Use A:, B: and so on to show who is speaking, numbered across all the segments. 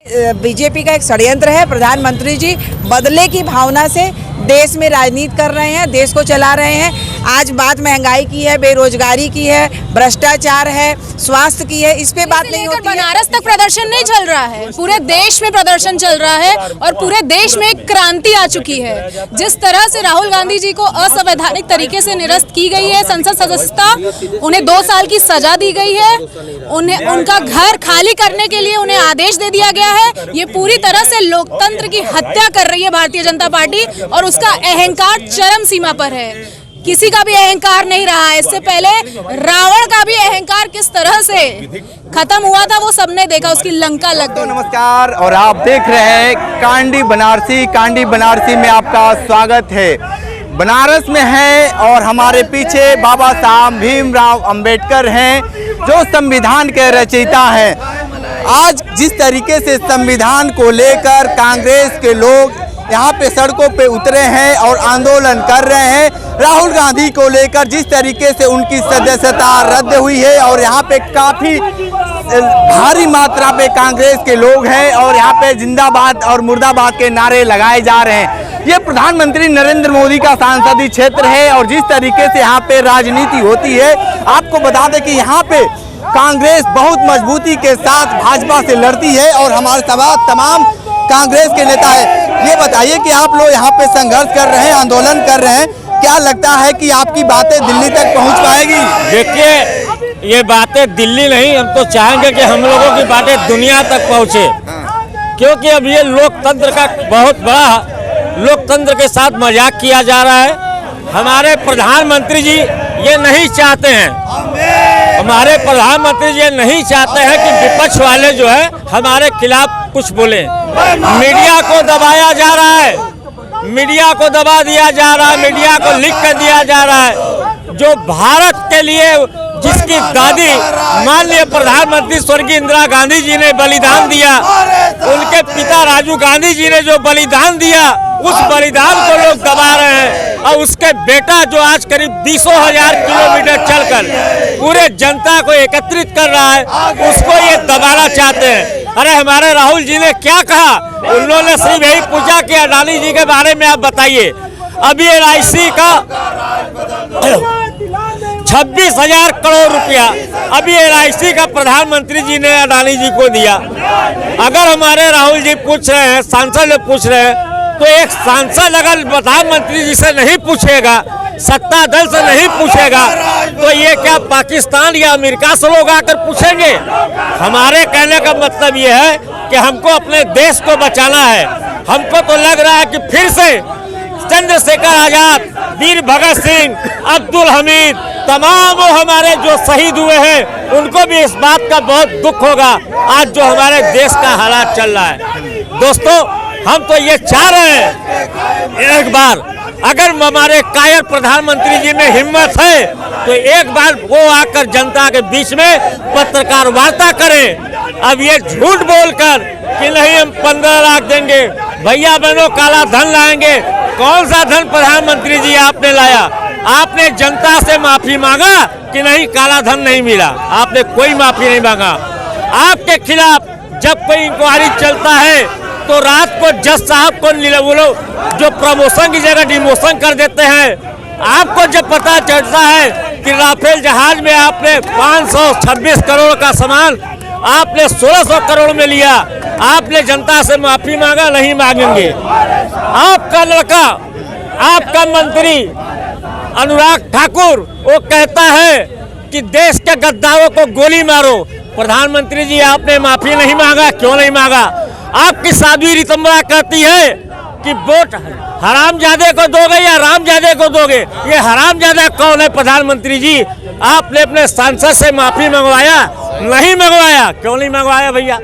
A: BJP का एक षड्यंत्र है। प्रधानमंत्री जी बदले की भावना से देश में राजनीति कर रहे हैं, देश को चला रहे हैं। आज बात महंगाई की है, बेरोजगारी की है, भ्रष्टाचार है, स्वास्थ्य की है, इस पे बात नहीं होती है।
B: बनारस तक प्रदर्शन नहीं चल रहा है, पूरे देश में प्रदर्शन चल रहा है और पूरे देश में एक क्रांति आ चुकी है। जिस तरह से राहुल गांधी जी को असंवैधानिक तरीके से निरस्त की गई है संसद सदस्यता, उन्हें 2 साल की सजा दी गई है, उन्हें उनका घर खाली करने के लिए उन्हें आदेश दे दिया गया है। ये पूरी तरह से लोकतंत्र की हत्या कर रही है भारतीय जनता पार्टी और उसका अहंकार चरम सीमा पर है। किसी का भी अहंकार नहीं रहा है। इससे पहले रावण का भी अहंकार किस तरह से खत्म हुआ था वो सबने देखा, उसकी लंका लग गई।
C: नमस्कार, और आप देख रहे हैं कांडी बनारसी। कांडी बनारसी में आपका स्वागत है। बनारस में है और हमारे पीछे बाबा साहब भीमराव अंबेडकर हैं, जो संविधान के रचयिता हैं। आज जिस तरीके से संविधान को लेकर कांग्रेस के लोग यहाँ पे सड़कों पे उतरे हैं और आंदोलन कर रहे हैं, राहुल गांधी को लेकर जिस तरीके से उनकी सदस्यता रद्द हुई है और यहाँ पे काफ़ी भारी मात्रा पे कांग्रेस के लोग हैं और यहाँ पे जिंदाबाद और मुर्दाबाद के नारे लगाए जा रहे हैं। ये प्रधानमंत्री नरेंद्र मोदी का सांसदीय क्षेत्र है और जिस तरीके से यहाँ पे राजनीति होती है, आपको बता दें कि यहाँ पे कांग्रेस बहुत मजबूती के साथ भाजपा से लड़ती है और हमारे साथ तमाम कांग्रेस के नेता है। ये बताइए कि आप लोग यहाँ पे संघर्ष कर रहे हैं, आंदोलन कर रहे हैं, क्या लगता है कि आपकी बातें दिल्ली तक पहुँच पाएगी?
D: देखिए, ये बातें दिल्ली नहीं, हम तो चाहेंगे कि हम लोगों की बातें दुनिया तक पहुँचे, क्योंकि अब ये लोकतंत्र का बहुत बड़ा लोकतंत्र के साथ मजाक किया जा रहा है। हमारे प्रधानमंत्री जी ये नहीं चाहते हैं, हमारे प्रधानमंत्री जी ये नहीं चाहते हैं कि विपक्ष वाले जो है हमारे खिलाफ कुछ बोले। मीडिया को दबाया जा रहा है, मीडिया को दबा दिया जा रहा है, मीडिया को लिख कर दिया जा रहा है। जो भारत के लिए जिसकी दादी माननीय प्रधानमंत्री स्वर्गीय इंदिरा गांधी जी ने बलिदान दिया, उनके पिता राजीव गांधी जी ने जो बलिदान दिया, उस बलिदान को लोग दबा रहे हैं। और उसके बेटा जो आज करीब 200,000 किलोमीटर चलकर पूरे जनता को एकत्रित कर रहा है, उसको ये दबाना चाहते हैं। अरे हमारे राहुल जी ने क्या कहा? उन्होंने सिर्फ यही पूछा कि अडानी जी के बारे में आप बताइए। अभी LIC का 26,000 करोड़ रुपया अभी LIC का प्रधानमंत्री जी ने अडानी जी को दिया। अगर हमारे राहुल जी पूछ रहे हैं, सांसद लोग पूछ रहे हैं, तो एक सांसद अगर प्रधानमंत्री जी से नहीं पूछेगा, सत्ता दल से नहीं पूछेगा, तो ये क्या पाकिस्तान या अमेरिका से लोग आकर पूछेंगे? हमारे कहने का मतलब ये है कि हमको अपने देश को बचाना है। हमको तो लग रहा है कि फिर से चंद्रशेखर आजाद, वीर भगत सिंह, अब्दुल हमीद, तमाम वो हमारे जो शहीद हुए हैं, उनको भी इस बात का बहुत दुख होगा आज जो हमारे देश का हालात चल रहा है। दोस्तों, हम तो ये चाह रहे हैं, एक बार अगर हमारे कायर प्रधानमंत्री जी में हिम्मत है तो एक बार वो आकर जनता के बीच में पत्रकार वार्ता करें। अब ये झूठ बोलकर कि नहीं हम 15 लाख देंगे, भैया बहनों काला धन लाएंगे, कौन सा धन प्रधानमंत्री जी आपने लाया? आपने जनता से माफी मांगा कि नहीं? काला धन नहीं मिला, आपने कोई माफी नहीं मांगा। आपके खिलाफ जब कोई इंक्वायरी चलता है तो रात को जज साहब को वो लोग जो प्रमोशन की जगह डिमोशन कर देते हैं। आपको जब पता चलता है कि राफेल जहाज में आपने 526 करोड़ का सामान आपने 1600 करोड़ में लिया, आपने जनता से माफी मांगा? नहीं मांगेंगे। आपका लड़का, आपका मंत्री अनुराग ठाकुर वो कहता है कि देश के गद्दारों को गोली मारो। प्रधानमंत्री जी आपने माफी नहीं मांगा, क्यों नहीं मांगा? आपकी साध्वी रितंबरा कहती है कि वोट हरामजादे को दोगे या रामजादे को दोगे? ये हरामजादा कौन है प्रधानमंत्री जी? आपने अपने सांसद से माफी मंगवाया? नहीं मंगवाया। क्यों नहीं मंगवाया भैया?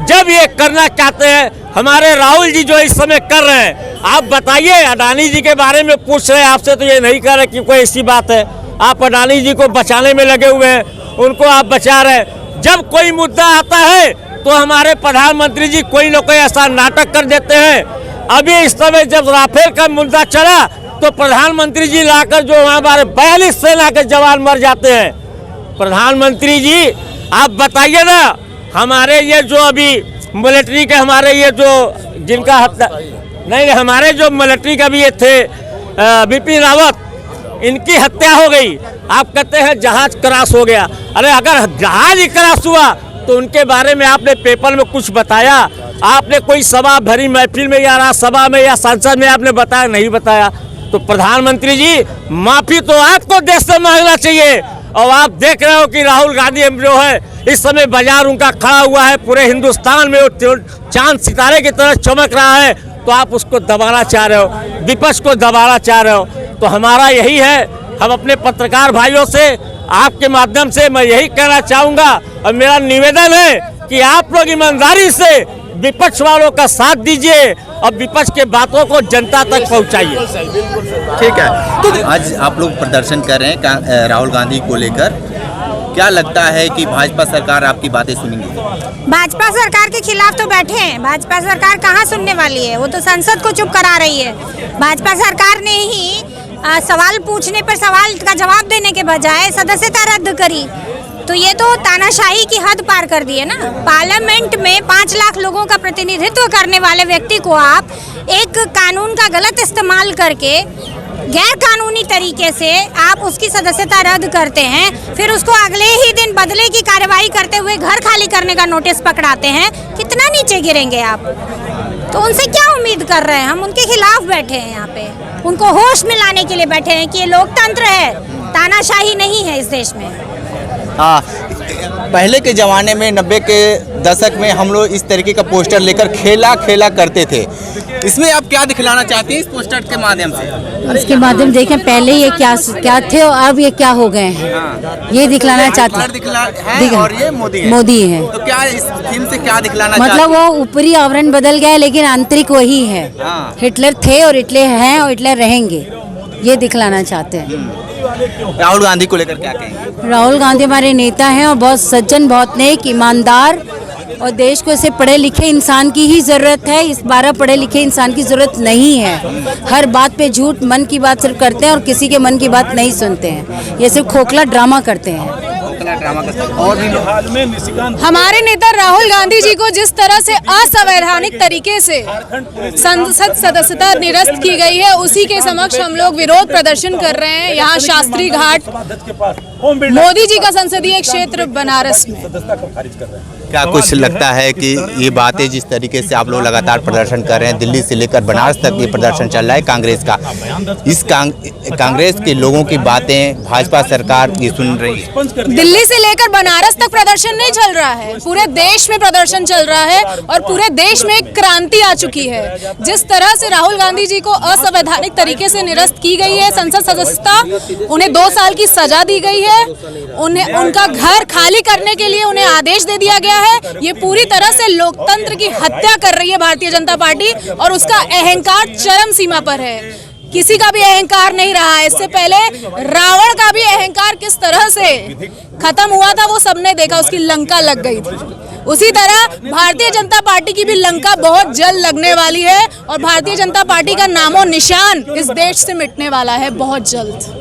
D: जब ये करना चाहते हैं हमारे राहुल जी जो इस समय कर रहे हैं, आप बताइए। अडानी जी के बारे में पूछ रहे हैं आपसे, तो ये नहीं कर रहे कि कोई ऐसी बात है। आप अडानी जी को बचाने में लगे हुए हैं, उनको आप बचा रहे हैं। जब कोई मुद्दा आता है तो हमारे प्रधानमंत्री जी कोई न कोई ऐसा नाटक कर देते हैं। अभी इस समय जब राफेल का मुद्दा चला तो प्रधानमंत्री जी लाकर जो हमारे 42 सेना के जवान मर जाते हैं। प्रधानमंत्री जी आप बताइए ना, हमारे ये जो अभी मिलिट्री के हमारे ये जो जिनका हत्या नहीं, हमारे जो मिलिट्री का भी ये थे बिपिन रावत, इनकी हत्या हो गई। आप कहते हैं जहाज क्रॉस हो गया। अरे अगर जहाज ही क्रॉस हुआ तो उनके बारे में आपने पेपर में कुछ बताया? आपने कोई सभा भरी महफिल में या राज्यसभा में या संसद में आपने बताया? नहीं बताया। तो प्रधानमंत्री जी, माफी तो आपको देश से मांगना चाहिए। और आप देख रहे हो कि राहुल गांधी जो है इस समय बाजार उनका खड़ा हुआ है, पूरे हिंदुस्तान में वो चांद सितारे की तरह चमक रहा है, तो आप उसको दबाना चाह रहे हो, विपक्ष को दबाना चाह रहे हो। तो हमारा यही है, हम अपने पत्रकार भाइयों से आपके माध्यम से मैं यही कहना चाहूँगा और मेरा निवेदन है कि आप लोग ईमानदारी से विपक्ष वालों का साथ दीजिए और विपक्ष के बातों को जनता तक पहुंचाइए।
C: ठीक है, तो आज आप लोग प्रदर्शन कर रहे हैं राहुल गांधी को लेकर, क्या लगता है कि भाजपा सरकार आपकी बातें सुनेंगी?
E: भाजपा सरकार के खिलाफ तो बैठे हैं। भाजपा सरकार कहाँ सुनने वाली है? वो तो संसद को चुप करा रही है। भाजपा सरकार ने ही सवाल पूछने पर सवाल का जवाब देने के बजाय सदस्यता रद्द करी। तो ये तो तानाशाही की हद पार कर दी है ना। पार्लियामेंट में 5 लाख लोगों का प्रतिनिधित्व करने वाले व्यक्ति को आप एक कानून का गलत इस्तेमाल करके गैर कानूनी तरीके से आप उसकी सदस्यता रद्द करते हैं, फिर उसको अगले ही दिन बदले की कार्रवाई करते हुए घर खाली करने का नोटिस पकड़ाते हैं। कितना नीचे गिरेंगे आप? तो उनसे क्या उम्मीद कर रहे हैं? हम उनके खिलाफ बैठे हैं यहाँ पे, उनको होश में लाने के लिए बैठे हैं कि ये लोकतंत्र है, तानाशाही नहीं है इस देश में।
C: हाँ, पहले के ज़माने में 90 के दशक में हम लोग इस तरीके का पोस्टर लेकर खेला करते थे। इसमें आप क्या दिखलाना चाहते हैं इस पोस्टर के माध्यम से?
F: इसके माध्यम देखें पहले ये क्या थे और अब ये क्या हो गए हैं।
C: हाँ।
F: ये दिखलाना चाहते
C: हैं और ये
F: मोदी है।
C: तो क्या इस थीम से क्या दिखलाना
F: मतलब
C: चाहते हैं?
F: वो ऊपरी आवरण बदल गया है लेकिन आंतरिक वही है।
C: हाँ।
F: हिटलर थे और हिटलर हैं और हिटलर रहेंगे, ये दिखलाना चाहते हैं।
C: राहुल गांधी को लेकर क्या कहेंगे?
F: राहुल गांधी हमारे नेता हैं और बहुत सज्जन, बहुत नेक, ईमानदार, और देश को ऐसे पढ़े लिखे इंसान की ही ज़रूरत है। इस 12 पढ़े लिखे इंसान की ज़रूरत नहीं है। हर बात पे झूठ, मन की बात सिर्फ करते हैं और किसी के मन की बात नहीं सुनते हैं। ये सिर्फ खोखला ड्रामा करते हैं।
C: और भी
B: हमारे नेता राहुल गांधी जी को जिस तरह से असंवैधानिक तरीके से संसद सदस्यता निरस्त की गई है, उसी के समक्ष हम लोग विरोध प्रदर्शन कर रहे हैं। यहाँ शास्त्री घाट, मोदी जी का संसदीय क्षेत्र बनारस में।
C: क्या कुछ लगता है कि ये बातें जिस तरीके से आप लोग लगातार प्रदर्शन कर रहे हैं, दिल्ली से लेकर बनारस तक ये प्रदर्शन चल रहा है कांग्रेस का, इस कांग्रेस के लोगों की बातें भाजपा सरकार ये सुन रही है?
B: दिल्ली से लेकर बनारस तक प्रदर्शन नहीं चल रहा है, पूरे देश में प्रदर्शन चल रहा है और पूरे देश में एक क्रांति आ चुकी है। जिस तरह से राहुल गांधी जी को असंवैधानिक तरीके से निरस्त की गई है संसद सदस्यता, उन्हें 2 साल की सजा दी गई है, उन्हें उनका घर खाली करने के लिए उन्हें आदेश दे दिया गया है। ये पूरी तरह से लोकतंत्र की हत्या कर रही है भारतीय जनता पार्टी और उसका अहंकार चरम सीमा पर है। किसी का भी अहंकार नहीं रहा है। इससे पहले रावण का भी अहंकार किस तरह से खत्म हुआ था वो सबने देखा, उसकी लंका लग गई थी। उसी तरह भारतीय जनता पार्टी की भी लंका बहुत जल्द लगने वाली है और भारतीय जनता पार्टी का नामो निशान इस देश से मिटने वाला है बहुत जल्द।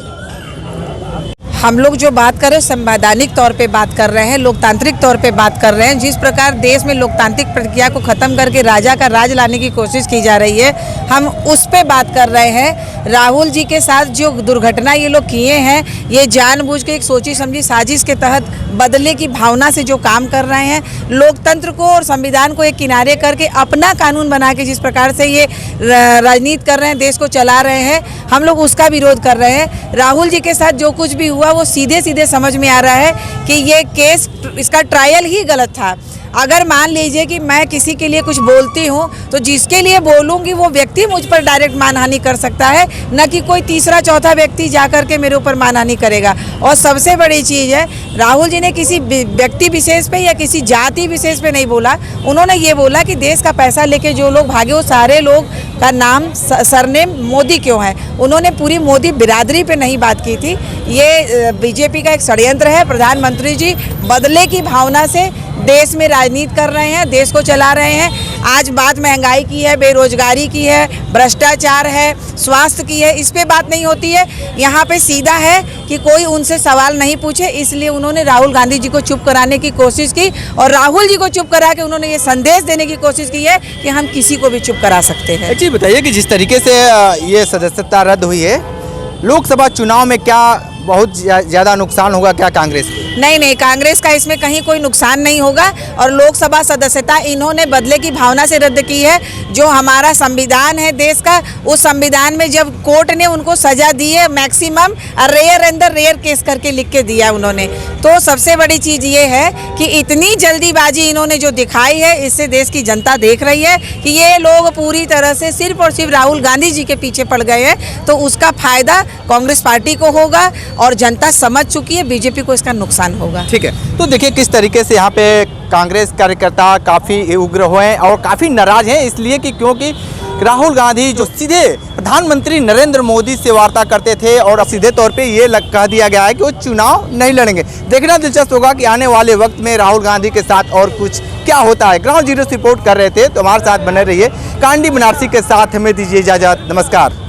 A: हम लोग जो बात कर रहे हैं संवैधानिक तौर पे बात कर रहे हैं, लोकतांत्रिक तौर पे बात कर रहे हैं। जिस प्रकार देश में लोकतांत्रिक प्रक्रिया को ख़त्म करके राजा का राज लाने की कोशिश की जा रही है, हम उस पे बात कर रहे हैं। राहुल जी के साथ जो दुर्घटना ये लोग किए हैं, ये जानबूझ के एक सोची समझी साजिश के तहत बदले की भावना से जो काम कर रहे हैं, लोकतंत्र को और संविधान को एक किनारे करके अपना कानून बना के जिस प्रकार से ये राजनीति कर रहे हैं, देश को चला रहे हैं, हम लोग उसका विरोध कर रहे हैं। राहुल जी के साथ जो कुछ भी हुआ वो सीधे सीधे समझ में आ रहा है कि ये केस, इसका ट्रायल ही गलत था। अगर मान लीजिए कि मैं किसी के लिए कुछ बोलती हूँ तो जिसके लिए बोलूँगी वो व्यक्ति मुझ पर डायरेक्ट मानहानि कर सकता है, न कि कोई तीसरा चौथा व्यक्ति जा कर के मेरे ऊपर मानहानि करेगा। और सबसे बड़ी चीज़ है, राहुल जी ने किसी व्यक्ति विशेष पे या किसी जाति विशेष पे नहीं बोला। उन्होंने ये बोला कि देश का पैसा लेके जो लोग भागे वो सारे लोग का नाम सरनेम मोदी क्यों है। उन्होंने पूरी मोदी बिरादरी पे नहीं बात की थी। ये बीजेपी का एक षड्यंत्र है। प्रधानमंत्री जी बदले की भावना से देश में राजनीति कर रहे हैं, देश को चला रहे हैं। आज बात महंगाई की है, बेरोजगारी की है, भ्रष्टाचार है, स्वास्थ्य की है, इस पे बात नहीं होती है। यहाँ पे सीधा है कि कोई उनसे सवाल नहीं पूछे, इसलिए उन्होंने राहुल गांधी जी को चुप कराने की कोशिश की और राहुल जी को चुप करा के उन्होंने ये संदेश देने की कोशिश की है कि हम किसी को भी चुप करा सकते हैं।
C: एक चीज़ बताइए कि जिस तरीके से ये सदस्यता रद्द हुई है, लोकसभा चुनाव में क्या बहुत ज़्यादा नुकसान होगा क्या कांग्रेस को?
A: नहीं, कांग्रेस का इसमें कहीं कोई नुकसान नहीं होगा और लोकसभा सदस्यता इन्होंने बदले की भावना से रद्द की है। जो हमारा संविधान है देश का, उस संविधान में जब कोर्ट ने उनको सजा दी है maximum rare and the rare case करके लिख के दिया उन्होंने, तो सबसे बड़ी चीज़ ये है कि इतनी जल्दीबाजी इन्होंने जो दिखाई है, इससे देश की जनता देख रही है कि ये लोग पूरी तरह से सिर्फ और सिर्फ राहुल गांधी जी के पीछे पड़ गए हैं। तो उसका फायदा कांग्रेस पार्टी को होगा और जनता समझ चुकी है, बीजेपी को इसका नुकसान होगा।
C: ठीक है, तो देखिए किस तरीके से यहाँ पे कांग्रेस कार्यकर्ता काफ़ी उग्र हुए हैं और काफ़ी नाराज हैं, इसलिए कि क्योंकि राहुल गांधी जो सीधे प्रधानमंत्री नरेंद्र मोदी से वार्ता करते थे और अब सीधे तौर पे ये कह दिया गया है कि वो चुनाव नहीं लड़ेंगे। देखना दिलचस्प होगा कि आने वाले वक्त में राहुल गांधी के साथ और कुछ क्या होता है। ग्राउंड जीरो से रिपोर्ट कर रहे थे, तो हमारे साथ बने रहिए। कांडी बनारसी के साथ हमें दीजिए इजाज़त। नमस्कार।